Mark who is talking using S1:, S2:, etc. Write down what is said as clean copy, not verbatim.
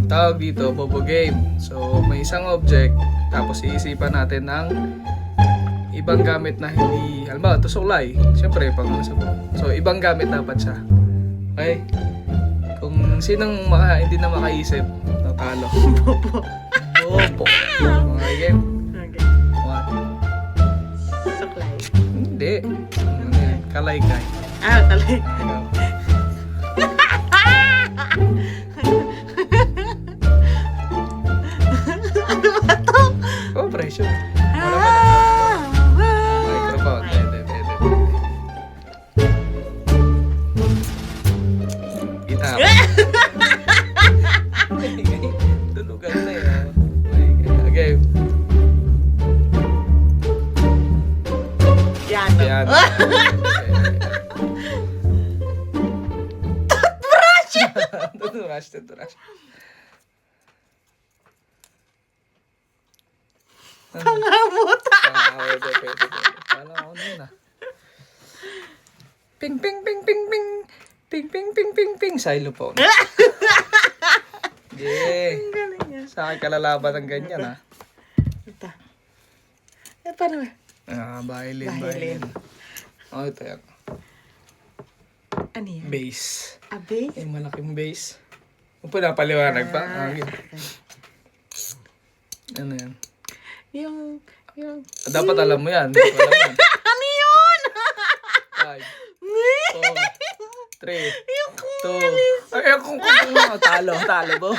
S1: tawag dito, Bobo Game. So, may isang object, tapos iisipan natin ng ibang gamit na hindi, halimbawa, ito suklay. Siyempre, pang sa buo. So, ibang gamit dapat siya. Okay? Kung sinong hindi na makaisip, natalo.
S2: Bobo.
S1: Bobo. Okay, game?
S2: Okay.
S1: One.
S2: Suklay.
S1: Hindi. Ano yan? Kalay-kay.
S2: Ah, talay. Ano ba to?
S1: Oh, pressure. Wala ba na? Microphone. Pwede. Itap. Tulugan na yun. Okay.
S2: Yan.
S1: Yan. Toothbrush.
S2: Pangamot.
S1: Pwede. Kala ko na yun ah. Ping. Ping. Xylophone. Yeah.
S2: Ang galing niya.
S1: Sa akin kalalaban ng ganyan ah.
S2: Ito. Paano ba?
S1: Violin. Oh, ito yan.
S2: Ano yan?
S1: Bass.
S2: Abe?
S1: Yung malaking bass. Kung pinapaliwanag pa. Ano yan?
S2: Yung...
S1: Dapat alam mo yan. Hindi ko alam yan.
S2: Ano yun?
S1: 5, 4, 3,
S2: Yung
S1: 2. Ay, kung talo, bo.